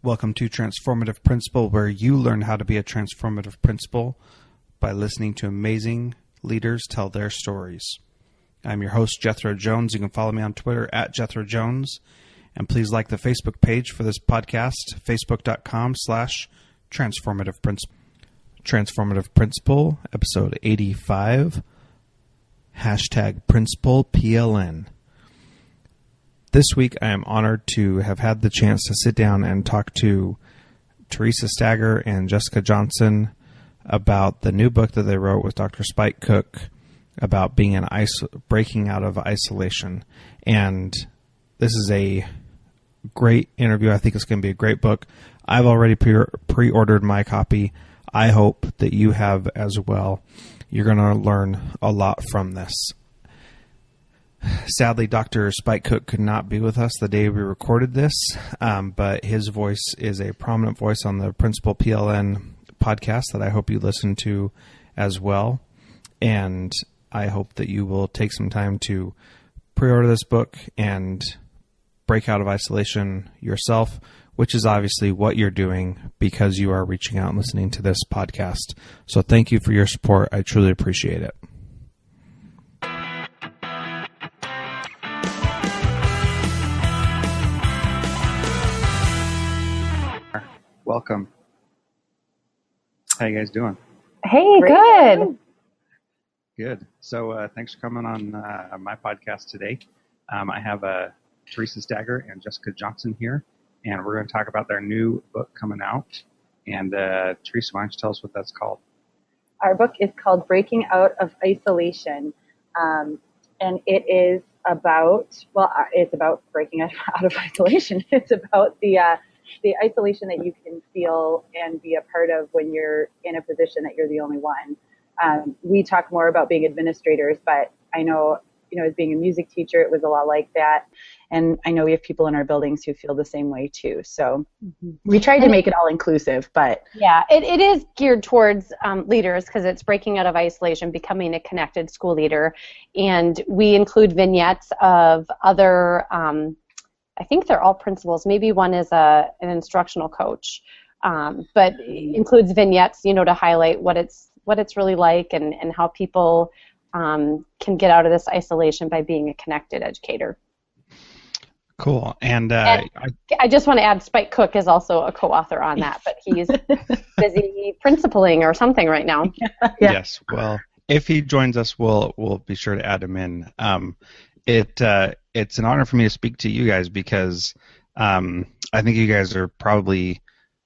Welcome to Transformative Principal, where you learn how to be a transformative principal by listening to amazing leaders tell their stories. I'm your host, Jethro Jones. You can follow me on Twitter at Jethro Jones. And please like the Facebook page for this podcast, facebook.com/Transformative Principal. Transformative Principal, episode 85, #Principal PLN. This week, I am honored to have had the chance to sit down and talk to Theresa and Jessica Johnson about the new book that they wrote with Dr. Spike Cook about being breaking out of isolation. And this is a great interview. I think it's going to be a great book. I've already pre-ordered my copy. I hope that you have as well. You're going to learn a lot from this. Sadly, Dr. Spike Cook could not be with us the day we recorded this, but his voice is a prominent voice on the Principal PLN podcast that I hope you listen to as well. And I hope that you will take some time to pre-order this book and break out of isolation yourself, which is obviously what you're doing because you are reaching out and listening to this podcast. So thank you for your support. I truly appreciate it. Welcome. How you guys doing? Hey, good. Good. So thanks for coming on my podcast today. I have Theresa and Jessica Johnson here, and we're going to talk about their new book coming out. And Theresa, why don't you tell us what that's called? Our book is called Breaking Out of Isolation, and it is about, it's about breaking out of isolation. It's about the isolation that you can feel and be a part of when you're in a position that you're the only one. We talk more about being administrators, but I know, as being a music teacher, it was a lot like that. And I know we have people in our buildings who feel the same way too. So we tried to make it all inclusive, but. Yeah, it is geared towards leaders because it's breaking out of isolation, becoming a connected school leader. And we include vignettes of other, I think they're all principals. Maybe one is an instructional coach, but includes vignettes, to highlight what it's really like and how people can get out of this isolation by being a connected educator. Cool. And I just want to add, Spike Cook is also a co-author on that, but he's busy principaling or something right now. Yeah. Yes. Well, if he joins us, we'll be sure to add him in. It's an honor for me to speak to you guys because I think you guys are probably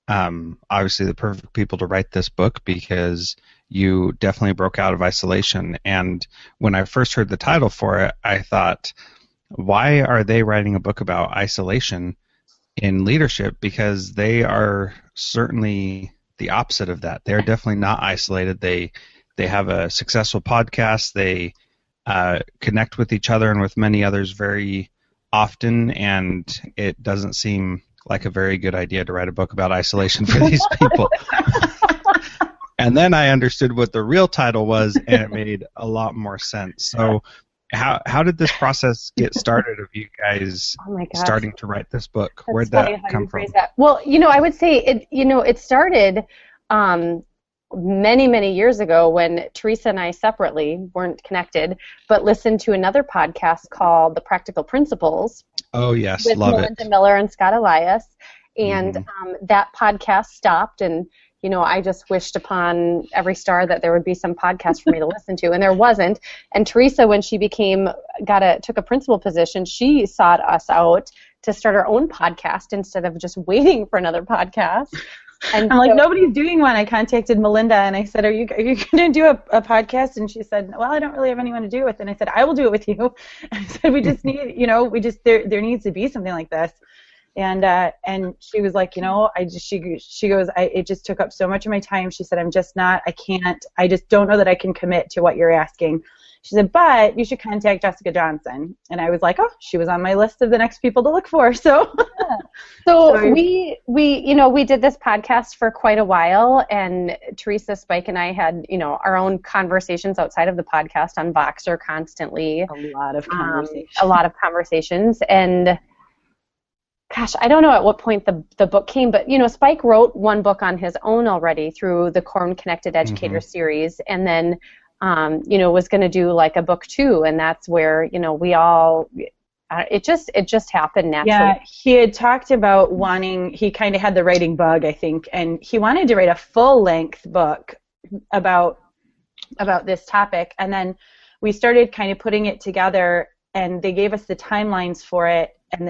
obviously the perfect people to write this book because you definitely broke out of isolation. And when I first heard the title for it, I thought, why are they writing a book about isolation in leadership? Because they are certainly the opposite of that. They're definitely not isolated. They have a successful podcast. They connect with each other and with many others very often, and it doesn't seem like a very good idea to write a book about isolation for these people. And then I understood what the real title was, and it made a lot more sense. So how did this process get started of you guys starting to write this book? Where'd that come from? Well, I would say it started many, many years ago when Theresa and I separately weren't connected, but listened to another podcast called The Practical Principles. Oh, yes, with love Melinda it. Miller and Scott Elias. And that podcast stopped, and I just wished upon every star that there would be some podcast for me to listen to, and there wasn't. And Theresa, when she took a principal position, she sought us out to start our own podcast instead of just waiting for another podcast. And I'm like, nobody's doing one. I contacted Melinda and I said, are you going to do a podcast? And she said, well, I don't really have anyone to do it with. And I said, I will do it with you. And I said, we just need, there needs to be something like this. And she was like, she goes, it just took up so much of my time. She said, I just don't know that I can commit to what you're asking. She said, but you should contact Jessica Johnson. And I was like, oh, she was on my list of the next people to look for. So, we did this podcast for quite a while, and Theresa, Spike, and I had, our own conversations outside of the podcast on Voxer constantly. A lot of conversations. And gosh, I don't know at what point the book came, but Spike wrote one book on his own already through the Corn Connected Educator series, and then was going to do like a book 2, and that's where we all it just happened naturally. Yeah, he had talked about he kind of had the writing bug, I think, and he wanted to write a full-length book about this topic, and then we started kind of putting it together, and they gave us the timelines for it, and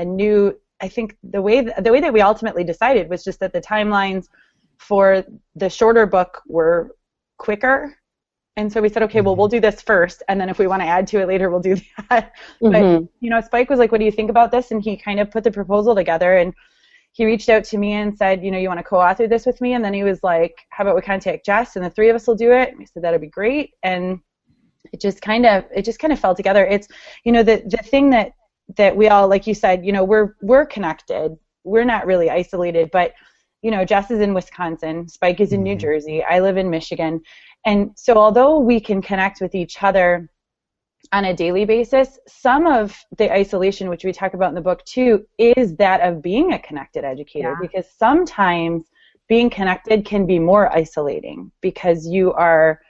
I think the way that we ultimately decided was just that the timelines for the shorter book were quicker. And so we said, okay, well, we'll do this first, and then if we want to add to it later, we'll do that. But, Spike was like, what do you think about this? And he kind of put the proposal together, and he reached out to me and said, you want to co-author this with me? And then he was like, how about we contact Jess, and the 3 of us will do it? And we said, that'd be great. And it just kind of fell together. It's, the thing that we all, like you said, we're connected. We're not really isolated, but, Jess is in Wisconsin, Spike is in New Jersey, I live in Michigan. And so although we can connect with each other on a daily basis, some of the isolation, which we talk about in the book too, is that of being a connected educator, because sometimes being connected can be more isolating because you are,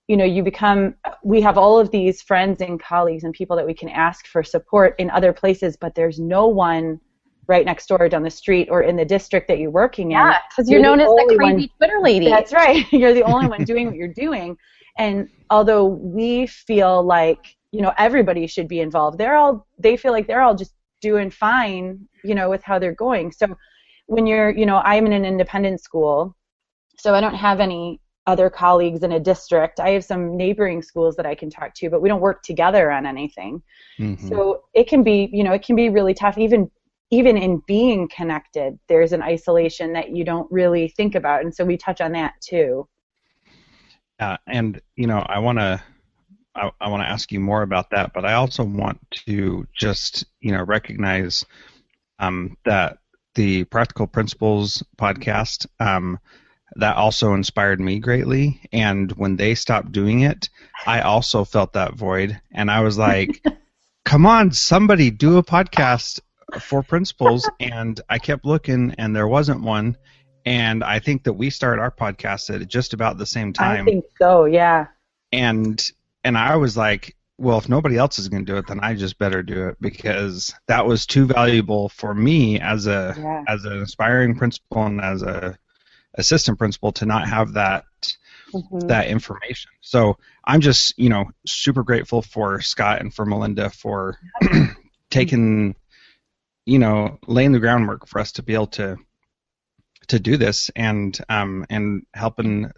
we have all of these friends and colleagues and people that we can ask for support in other places, but there's no one right next door, down the street, or in the district that you're working in. Yeah, because you're known as the crazy Twitter lady. That's right. You're the only one doing what you're doing. And although we feel like, everybody should be involved, they feel like they're all just doing fine, with how they're going. So when you're, I'm in an independent school, so I don't have any other colleagues in a district. I have some neighboring schools that I can talk to, but we don't work together on anything. So it can be, it can be really tough. Even in being connected, there's an isolation that you don't really think about, and so we touch on that too. And I want to ask you more about that, but I also want to just recognize that the Practical Principles podcast that also inspired me greatly, and when they stopped doing it, I also felt that void, and I was like, "Come on, somebody do a podcast for principals," and I kept looking, and there wasn't one. And I think that we started our podcast at just about the same time. I think so, yeah. And I was like, well, if nobody else is going to do it, then I just better do it, because that was too valuable for me as an aspiring principal and as a assistant principal to not have that that information. So I'm just super grateful for Scott and for Melinda for taking laying the groundwork for us to be able to do this and helping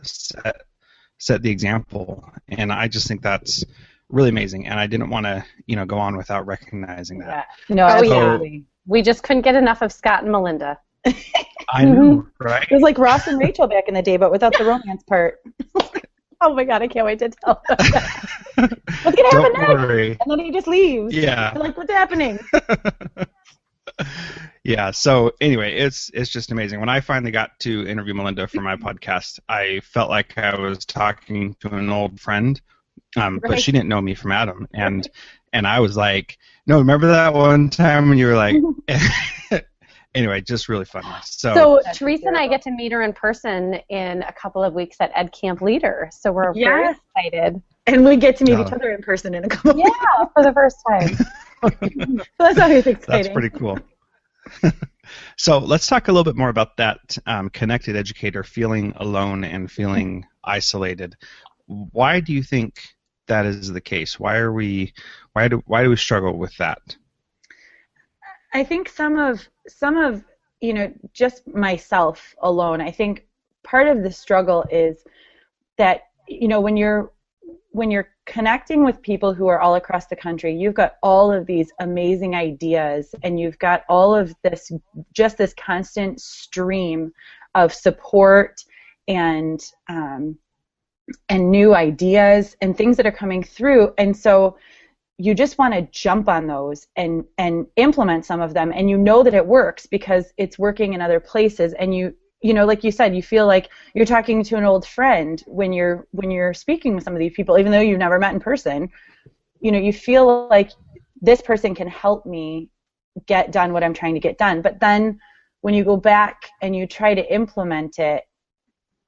set the example. And I just think that's really amazing. And I didn't want to go on without recognizing that. Yeah. No, absolutely. We just couldn't get enough of Scott and Melinda. I know, right? It was like Ross and Rachel back in the day, but without the romance part. Oh my God, I can't wait to tell them. What's gonna happen next? And then he just leaves. Yeah. You're like, what's happening? Yeah, so anyway, it's just amazing. When I finally got to interview Melinda for my podcast, I felt like I was talking to an old friend, but she didn't know me from Adam, and I was like, no, remember that one time when you were like, anyway, just really fun. So Theresa and I get to meet her in person in a couple of weeks at Ed Camp Leader, so we're very excited. And we get to meet each other in person in a couple of weeks. Yeah, for the first time. So that's always exciting. That's pretty cool. So let's talk a little bit more about that connected educator feeling alone and feeling isolated. Why do you think that is the case? Why do we struggle with that? I think some of just myself alone. I think part of the struggle is that when you're connecting with people who are all across the country, you've got all of these amazing ideas, and you've got all of this constant stream of support and new ideas and things that are coming through, and so you just want to jump on those and implement some of them, and you know that it works because it's working in other places, and like you said, you feel like you're talking to an old friend when you're speaking with some of these people, even though you've never met in person. You feel like this person can help me get done what I'm trying to get done. But then when you go back and you try to implement it,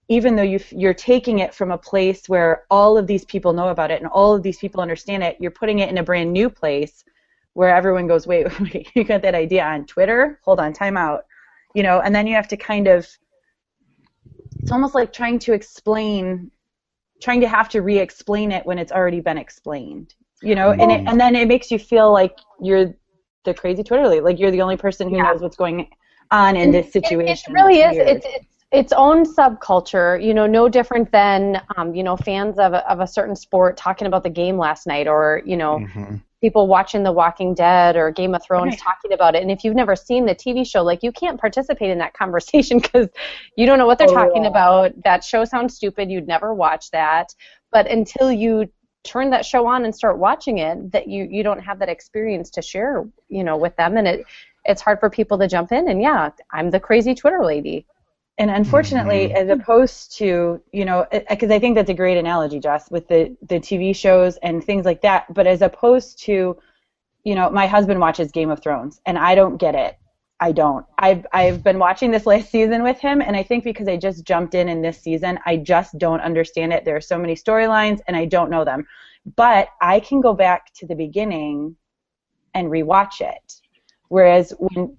even though you're taking it from a place where all of these people know about it and all of these people understand it, you're putting it in a brand new place where everyone goes, wait, you got that idea on Twitter? Hold on, time out. And then you have to kind of, it's almost like trying to have to re-explain it when it's already been explained. And then it makes you feel like you're the crazy Twitter lady, like you're the only person who knows what's going on in this situation. It really is. It's its own subculture, no different than, fans of a certain sport talking about the game last night, or, people watching The Walking Dead or Game of Thrones talking about it. And if you've never seen the TV show, like, you can't participate in that conversation because you don't know what they're talking about. That show sounds stupid. You'd never watch that. But until you turn that show on and start watching it, that you don't have that experience to share, with them. And it's hard for people to jump in. And I'm the crazy Twitter lady. And unfortunately, as opposed to, because I think that's a great analogy, Jess, with the TV shows and things like that, but as opposed to, my husband watches Game of Thrones, and I don't get it. I don't. I've been watching this last season with him, and I think because I just jumped in this season, I just don't understand it. There are so many storylines, and I don't know them. But I can go back to the beginning and rewatch it. Whereas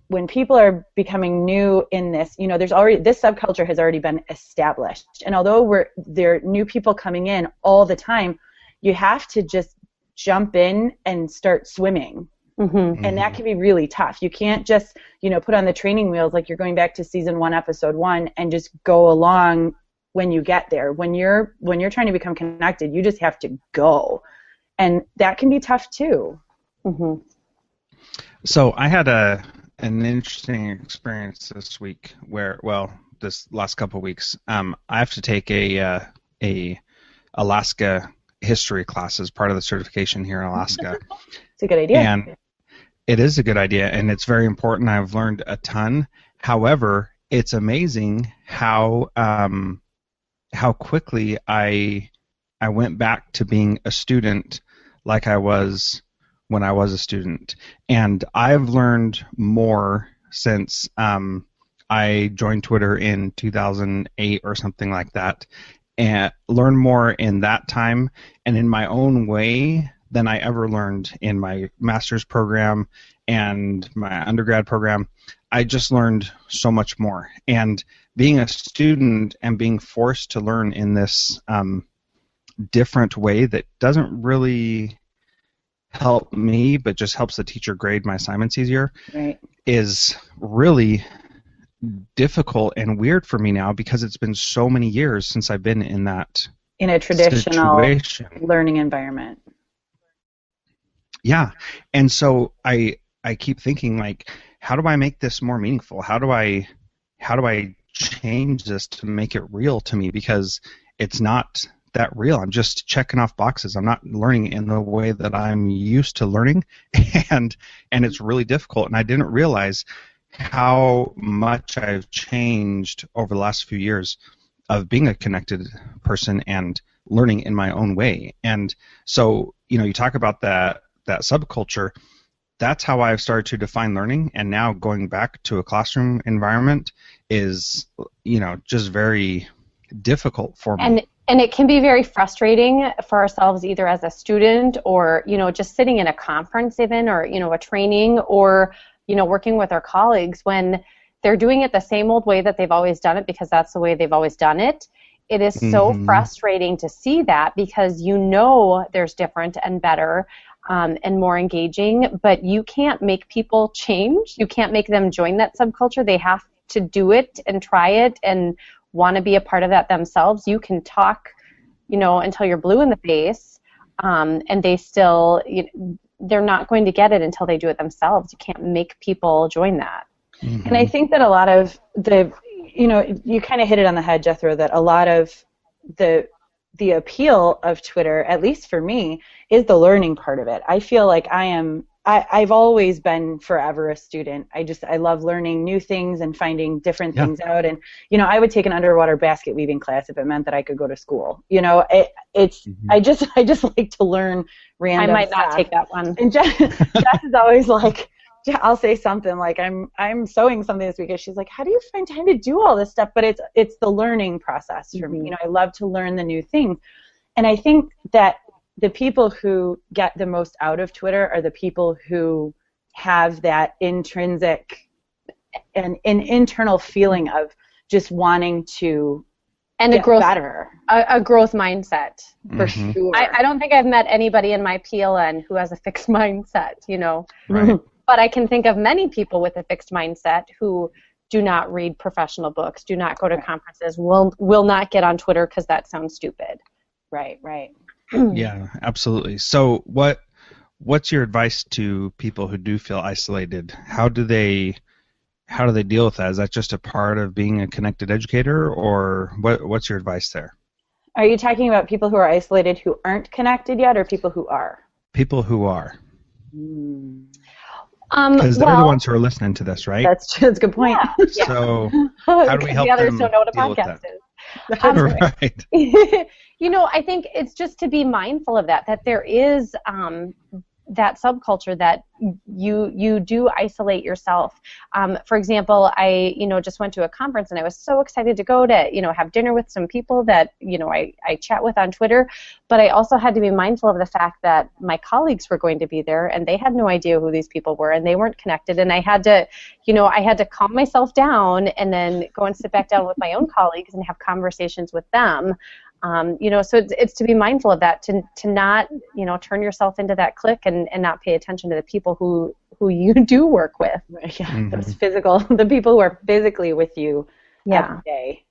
when people are becoming new in this, there's already, this subculture has already been established. And although there are new people coming in all the time, you have to just jump in and start swimming. Mm-hmm. And that can be really tough. You can't just, put on the training wheels like you're going back to season 1, episode 1, and just go along when you get there. When you're trying to become connected, you just have to go. And that can be tough too. Mm-hmm. So I had an interesting experience this week this last couple of weeks. I have to take a Alaska history class as part of the certification here in Alaska. It's a good idea. And it is a good idea, and it's very important. I've learned a ton. However, it's amazing how quickly I went back to being a student like I was when I was a student. And I've learned more since I joined Twitter in 2008 or something like that, and learned more in that time and in my own way than I ever learned in my master's program and my undergrad program. I just learned so much more. And being a student and being forced to learn in this different way that doesn't really help me, but just helps the teacher grade my assignments easier, right, is really difficult and weird for me now because it's been so many years since I've been in a traditional situation. Learning environment. Yeah, and so I keep thinking, like, how do I make this more meaningful? How do I change this to make it real to me? Because it's not that real. I'm just checking off boxes. I'm not learning in the way that I'm used to learning, and it's really difficult. And I didn't realize how much I've changed over the last few years of being a connected person and learning in my own way. And so, you talk about that subculture. That's how I've started to define learning, and now going back to a classroom environment is, just very difficult for me. And it can be very frustrating for ourselves, either as a student or, just sitting in a conference even, or, a training, or, working with our colleagues when they're doing it the same old way that they've always done it because that's the way they've always done it. It is so frustrating to see that because there's different and better and more engaging, but you can't make people change. You can't make them join that subculture. They have to do it and try it and want to be a part of that themselves. You can talk, until you're blue in the face, and they still, they're not going to get it until they do it themselves. You can't make people join that. Mm-hmm. And I think that a lot of you kind of hit it on the head, Jethro, that a lot of the appeal of Twitter, at least for me, is the learning part of it. I feel like I've always been forever a student. I love learning new things and finding different things out. And, I would take an underwater basket weaving class if it meant that I could go to school. I just like to learn random I might stuff. not take that one. And Jess is always like, I'll say something like I'm sewing something this week, and she's like, how do you find time to do all this stuff? But it's the learning process for me. I love to learn the new things, and I think that the people who get the most out of Twitter are the people who have that intrinsic and an internal feeling of just wanting to and get a growth better. A growth mindset. For sure. I don't think I've met anybody in my PLN who has a fixed mindset, Right. But I can think of many people with a fixed mindset who do not read professional books, do not go to conferences, will not get on Twitter because that sounds stupid. Right. Yeah, absolutely. So what's your advice to people who do feel isolated? How do they deal with that? Is that just a part of being a connected educator, or what's your advice there? Are you talking about people who are isolated who aren't connected yet, or people who are? People who are. Because Because they're the ones who are listening to this, right? That's a good point. Yeah. So how do we help the others them don't know what a deal with podcast that? is. Right. I think it's just to be mindful of that there is that subculture that you do isolate yourself. For example, I just went to a conference and I was so excited to go to have dinner with some people that I chat with on Twitter, but I also had to be mindful of the fact that my colleagues were going to be there and they had no idea who these people were and they weren't connected, and I had to calm myself down and then go and sit back down with my own colleagues and have conversations with them. So it's to be mindful of that, to not, turn yourself into that clique and not pay attention to the people who you do work with. Yeah, those the people who are physically with you every day.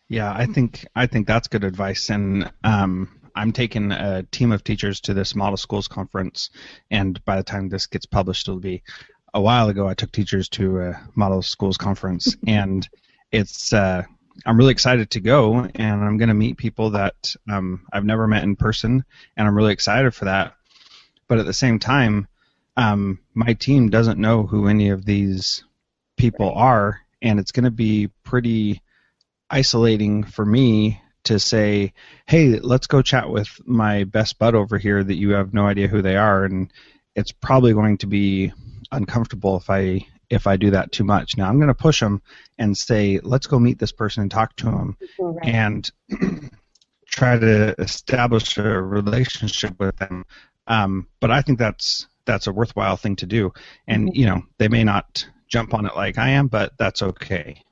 Yeah, I think that's good advice, and I'm taking a team of teachers to this Model Schools conference, and by the time this gets published, it'll be a while ago. I took teachers to a Model Schools conference, and it's I'm really excited to go, and I'm going to meet people that I've never met in person, and I'm really excited for that. But at the same time, my team doesn't know who any of these people are, and it's going to be pretty isolating for me to say, hey, let's go chat with my best bud over here that you have no idea who they are, and it's probably going to be uncomfortable if I do that too much. Now I'm going to push them and say, let's go meet this person and talk to them and try to establish a relationship with them. But I think that's a worthwhile thing to do. And, they may not jump on it like I am, but that's okay.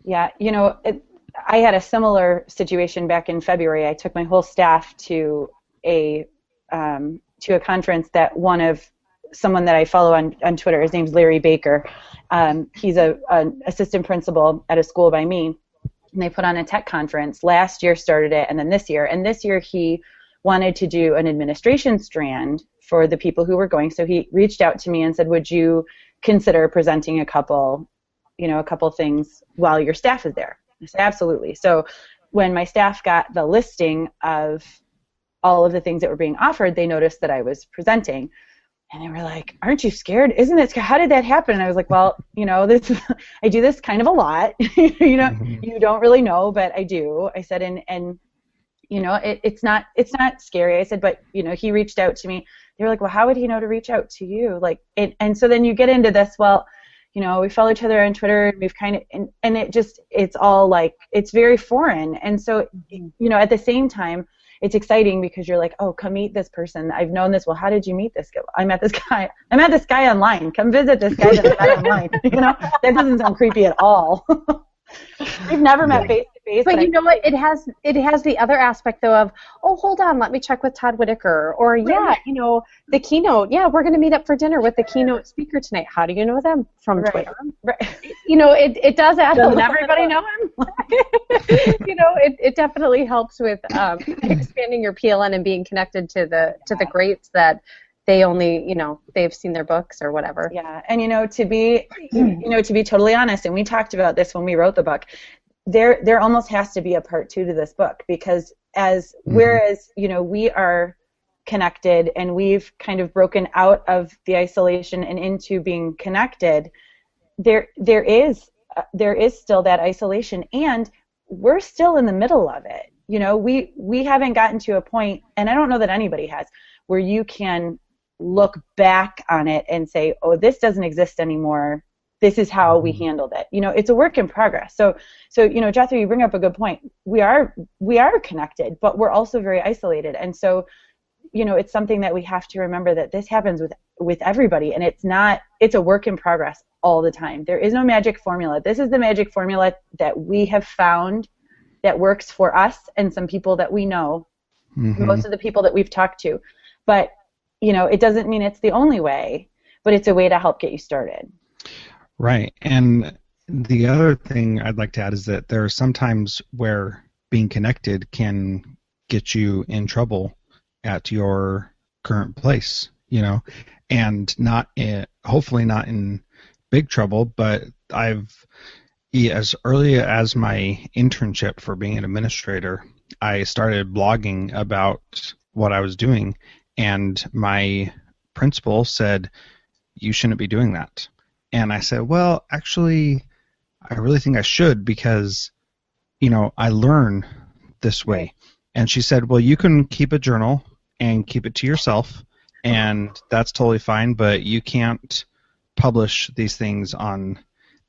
Yeah, I had a similar situation back in February. I took my whole staff to a conference that someone that I follow on Twitter. His name's Larry Baker. He's an assistant principal at a school by me, and they put on a tech conference. Last year started it, and then this year. And this year he wanted to do an administration strand for the people who were going. So he reached out to me and said, would you consider presenting a couple things while your staff is there? I said, absolutely. So when my staff got the listing of all of the things that were being offered, they noticed that I was presenting. And they were like, aren't you scared? Isn't it? How did that happen? And I was like, well, I do this kind of a lot. You don't really know, but I do. I said, and it's not scary. I said, but he reached out to me. They were like, well, how would he know to reach out to you? And so then you get into this, well, we follow each other on Twitter, and we've kind of, and it's all like, it's very foreign. And so, at the same time, it's exciting because you're like, oh, come meet this person. I've known this. Well, how did you meet this guy? I met this guy online. Come visit this guy that I met online. That doesn't sound creepy at all. We've never met face to face. But you know what? It has the other aspect though of, oh, hold on, let me check with Todd Whitaker, or the keynote. Yeah, we're going to meet up for dinner with the keynote speaker tonight. How do you know them? From Twitter. Right. It does add. Doesn't everybody know him? It definitely helps with expanding your PLN and being connected to the greats that they only, they've seen their books or whatever. Yeah, and to be totally honest, and we talked about this when we wrote the book, there almost has to be a part 2 to this book, because whereas we are connected and we've kind of broken out of the isolation and into being connected, there is still that isolation, and we're still in the middle of it. We haven't gotten to a point, and I don't know that anybody has, where you can look back on it and say, oh, this doesn't exist anymore. This is how we handled it. It's a work in progress. So Jethro, you bring up a good point. We are connected, but we're also very isolated. And so, it's something that we have to remember, that this happens with everybody, and it's a work in progress all the time. There is no magic formula. This is the magic formula that we have found that works for us and some people that we know, most of the people that we've talked to. But, it doesn't mean it's the only way, but it's a way to help get you started. Right. And the other thing I'd like to add is that there are some times where being connected can get you in trouble at your current place, and hopefully not in big trouble, but as early as my internship for being an administrator, I started blogging about what I was doing, and my principal said, you shouldn't be doing that. And I said, well, actually, I really think I should, because, I learn this way. And she said, well, you can keep a journal and keep it to yourself, and that's totally fine, but you can't publish these things on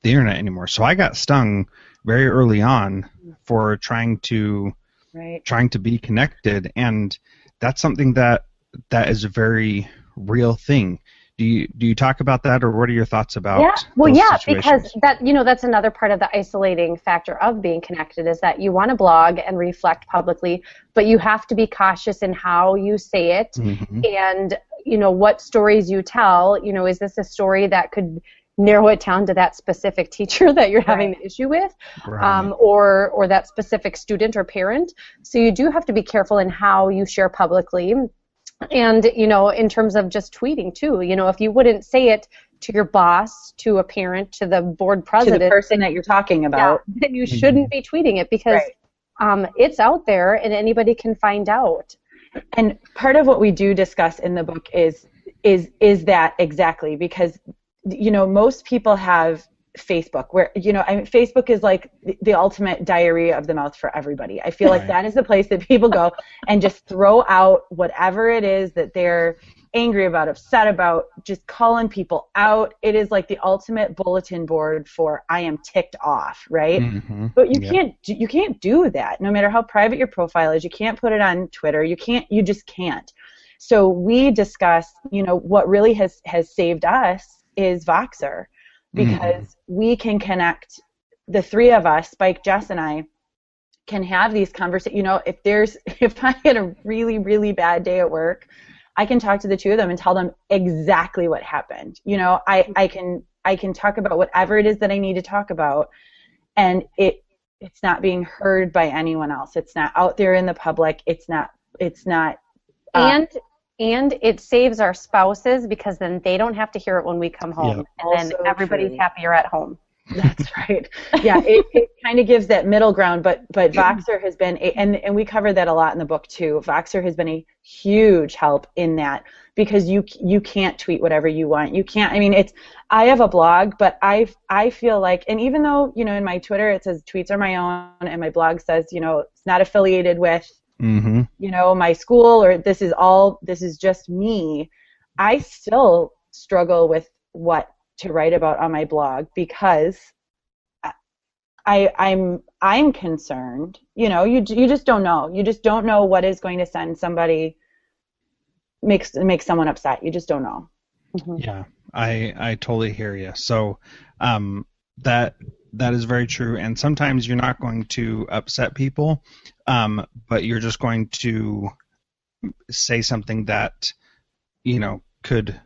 the internet anymore. So I got stung very early on for trying to be connected, and that's something that is a very real thing. Do you talk about that, or what are your thoughts about? Yeah, well, those yeah, situations? because that's another part of the isolating factor of being connected, is that you want to blog and reflect publicly, but you have to be cautious in how you say it, and what stories you tell. Is this a story that could narrow it down to that specific teacher that you're having the issue with, or that specific student or parent? So you do have to be careful in how you share publicly. And, in terms of just tweeting, too, if you wouldn't say it to your boss, to a parent, to the board president, to the person that you're talking about, then you shouldn't be tweeting it, because it's out there and anybody can find out. And part of what we do discuss in the book is that exactly, because, most people have Facebook, where, Facebook is like the ultimate diarrhea of the mouth for everybody. I feel like that is the place that people go and just throw out whatever it is that they're angry about, upset about, just calling people out. It is like the ultimate bulletin board for I am ticked off, right? But you can't do that. No matter how private your profile is, you can't put it on Twitter. You just can't. So we discuss, what really has saved us is Voxer. Because we can connect, the three of us, Spike, Jess, and I, can have these conversations. If I had a really, really bad day at work, I can talk to the two of them and tell them exactly what happened. I can talk about whatever it is that I need to talk about, and it's not being heard by anyone else. It's not out there in the public. It's not. And it saves our spouses, because then they don't have to hear it when we come home, and then everybody's happier at home. That's right. Yeah, it kind of gives that middle ground, but Voxer has been, and we cover that a lot in the book too. Voxer has been a huge help in that, because you can't tweet whatever you want. You can't. I have a blog, but I feel like, and even though in my Twitter it says tweets are my own, and my blog says it's not affiliated with my school, or this is just me, I still struggle with what to write about on my blog, because I'm concerned. You just don't know. You just don't know what is going to send somebody, make someone upset. You just don't know. Yeah, I totally hear you. So that is very true, and sometimes you're not going to upset people, but you're just going to say something that could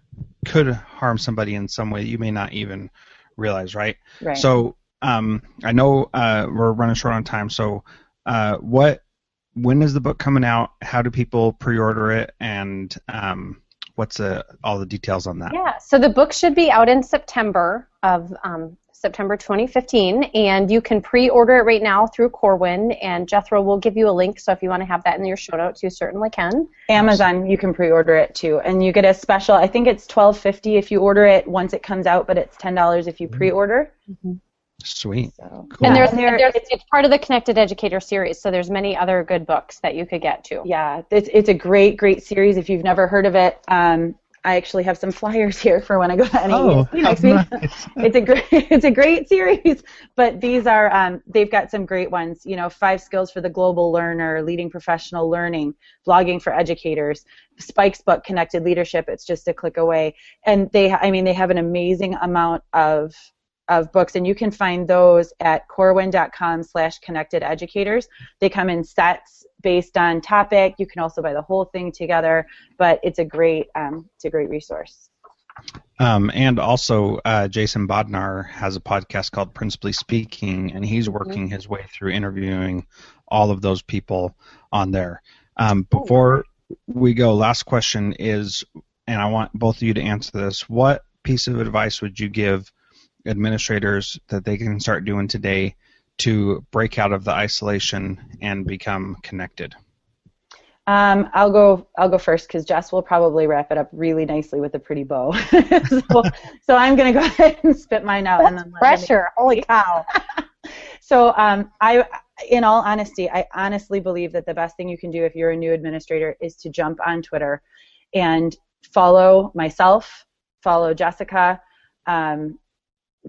harm somebody in some way you may not even realize, right? Right. So I know we're running short on time, so when is the book coming out? How do people pre-order it, and what's all the details on that? Yeah, so the book should be out in September of September 2015, and you can pre-order it right now through Corwin, and Jethro will give you a link, so if you want to have that in your show notes, you certainly can. Amazon, you can pre-order it too, and you get a special, I think it's $12.50 if you order it once it comes out, but it's $10 if you pre-order. Sweet. So, cool. And it's part of the Connected Educator series, so there's many other good books that you could get too. Yeah, it's a great series if you've never heard of it. I actually have some flyers here for when I go to Oh, NAESC next week. nice. It's a great series, but these are they've got some great ones. 5 skills for the global learner, leading professional learning, blogging for educators, Spike's book, Connected Leadership. It's just a click away, and they have an amazing amount of books, and you can find those at corwin.com/connectededucators. They come in sets based on topic. You can also buy the whole thing together, but it's a great resource. And also, Jason Bodnar has a podcast called Principally Speaking, and he's working his way through interviewing all of those people on there. Before we go, last question is, and I want both of you to answer this, what piece of advice would you give administrators that they can start doing today to break out of the isolation and become connected? I'll go first because Jess will probably wrap it up really nicely with a pretty bow. so I'm going to go ahead and spit mine out. That's pressure. Holy cow. So in all honesty, I honestly believe that the best thing you can do if you're a new administrator is to jump on Twitter and follow myself, follow Jessica.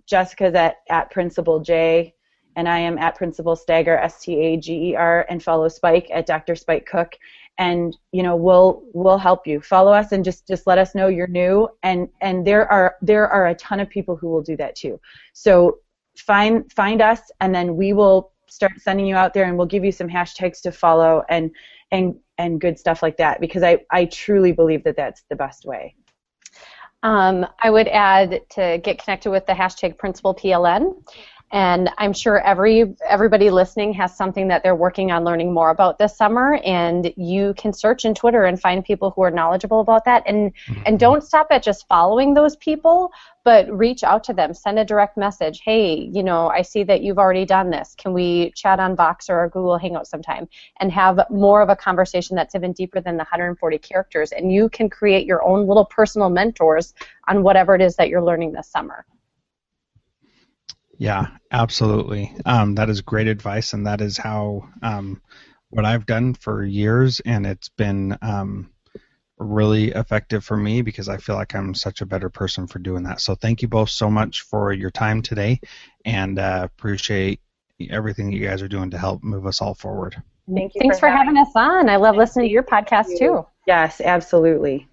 Jessica's at Principal J, and I am at Principal Stager, Stager, and follow Spike at Dr. Spike Cook, and we'll help you. Follow us and just let us know you're new, and there are a ton of people who will do that too. So find us, and then we will start sending you out there, and we'll give you some hashtags to follow and good stuff like that, because I truly believe that that's the best way. I would add to get connected with the hashtag PrincipalPLN, and I'm sure everybody listening has something that they're working on learning more about this summer, and you can search in Twitter and find people who are knowledgeable about that, and don't stop at just following those people, but reach out to them, send a direct message. Hey, I see that you've already done this. Can we chat on Vox or Google Hangout sometime and have more of a conversation that's even deeper than the 140 characters, and you can create your own little personal mentors on whatever it is that you're learning this summer. Yeah, absolutely. That is great advice, and that is how what I've done for years, and it's been really effective for me because I feel like I'm such a better person for doing that. So thank you both so much for your time today, and appreciate everything you guys are doing to help move us all forward. Thanks for having us on. I love listening to your podcast too. Yes, absolutely.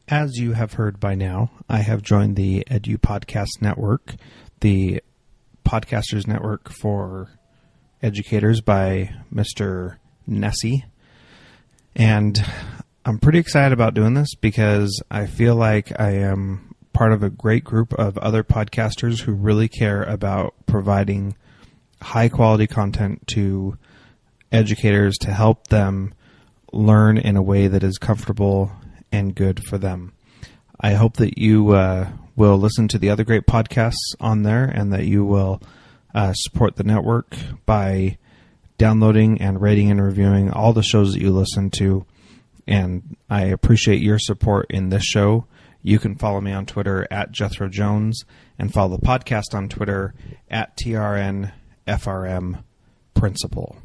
As you have heard by now, I have joined the Edu Podcast Network, the podcasters network for educators by Mr. Nessie. And I'm pretty excited about doing this because I feel like I am part of a great group of other podcasters who really care about providing high quality content to educators to help them learn in a way that is comfortable and good for them. I hope that you will listen to the other great podcasts on there, and that you will support the network by downloading and rating and reviewing all the shows that you listen to. And I appreciate your support in this show. You can follow me on Twitter at Jethro Jones, and follow the podcast on Twitter at TRNFRM Principal.